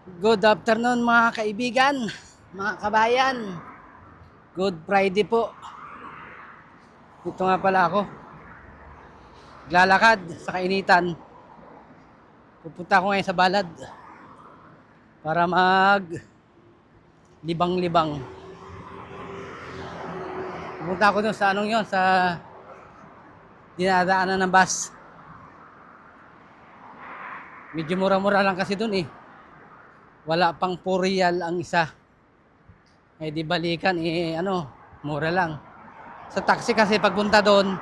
Good afternoon mga kaibigan, mga kabayan. Good Friday po. Ito nga pala ako. Lalakad sa kainitan. Pupunta ako ngayon sa balad para mag libang-libang. Pupunta ako dun sa anong yon, sa dinadaanan ng bus. Medyo mura-mura lang kasi dun eh. Wala pang 4 real ang isa. Eh di balikan mura lang. Sa taxi kasi pagpunta doon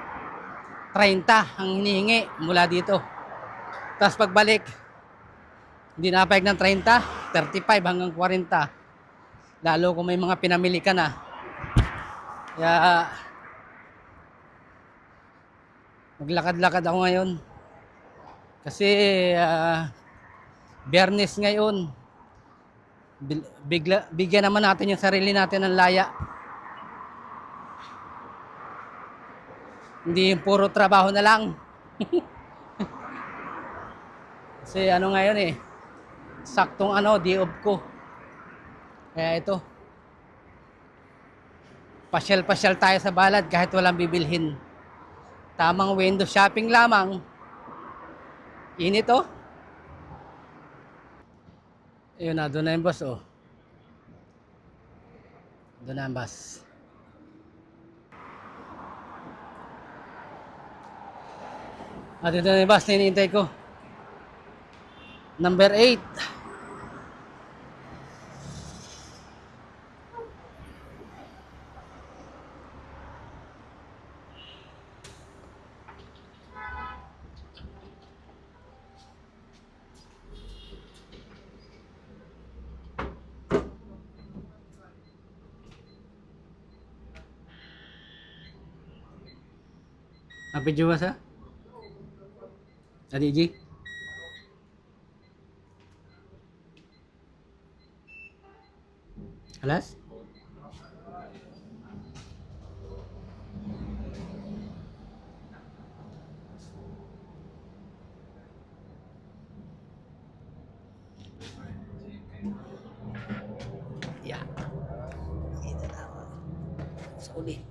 30 ang hinihingi mula dito. Tapos pagbalik, hindi napayag ng 30, 35 hanggang 40. Lalo kung may mga pinamili ka na. Kaya maglakad-lakad ako ngayon. Kasi Biyernes ngayon. Bigyan naman natin yung sarili natin ng laya. Hindi yung puro trabaho na lang. Kasi ngayon saktong day off ko. Kaya ito, pasyal-pasyal tayo sa balad kahit walang bibilhin. Tamang window shopping lamang. Init oh. Ayun na, doon na yung bus oh. Doon na ang bus. At ito na yung bus na hinihintay ko. Number 8. Apa juga sa? Tadi Ji? Alas? Ya. Ito na. Sa uli.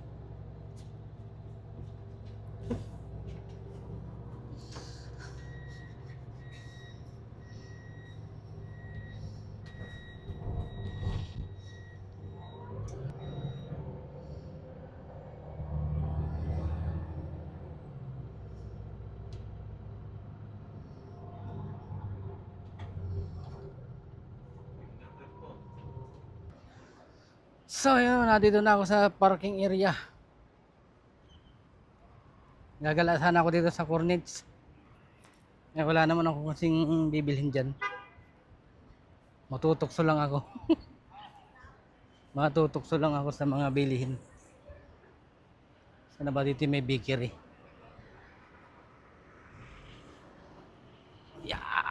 So yun, nandito na ako sa parking area. Gagala sana ako dito sa Cornets. Wala naman ako kasing bibilhin dyan. Matutokso lang ako. Matutokso lang ako sa mga bilihin. Sana ba dito may bakery? Yeah!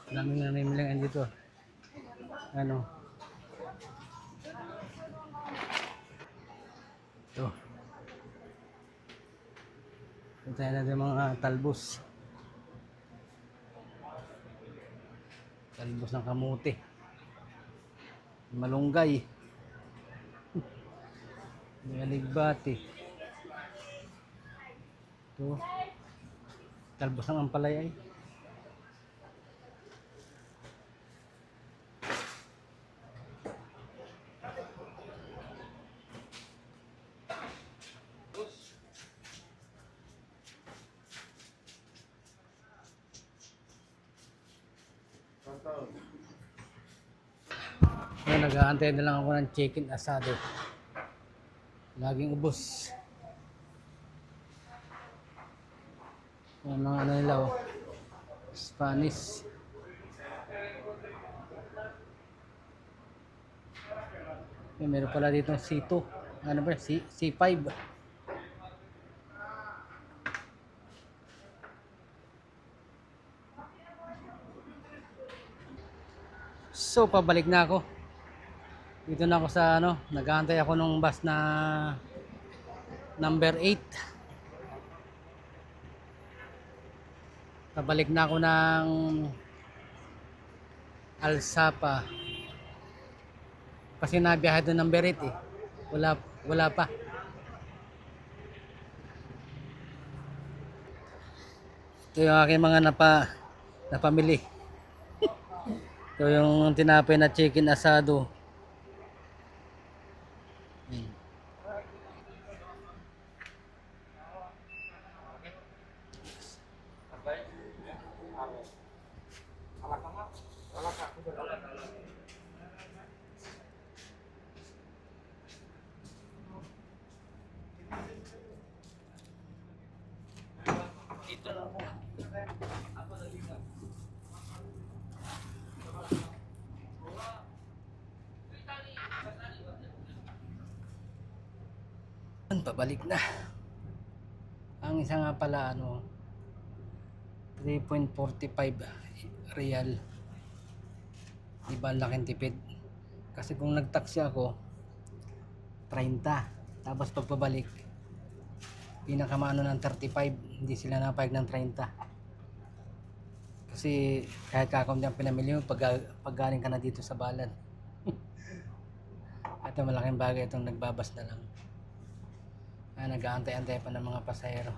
Daming namimilangan dito. Ito. Ito natin mga talbos. Talbos ng kamote. Malunggay. Aligbati. Ito. Talbos ng ampalaya ay. Ngayon, nag-aantay na lang ako ng chicken asado. Laging ubos. Yung mga nila oh. Spanish. Meron pala dito C2. Ano ba? C5. So, pabalik na ako. Dito na ako sa ano, nag-aantay ako nung bus na number 8. Pabalik na ako ng Alsapa. Kasi nabiyahe doon number 8 eh. Wala pa. Ito yung aking mga napamili. Ito yung tinapay na chicken asado. Hmm. Dito na ako. Pabalik na. Ang isa nga pala 3.45 real. Diba ang laking tipid? Kasi kung nag-taxi ako 30, tapos pagpabalik pinakamano ng 35, hindi sila napayag ng 30. Kasi kahit kakaunti ang pinamili mo pag galing ka na dito sa Balad. At malaking bagay itong nagbabas na lang. Nag-aantay-antay pa ng mga pasahero.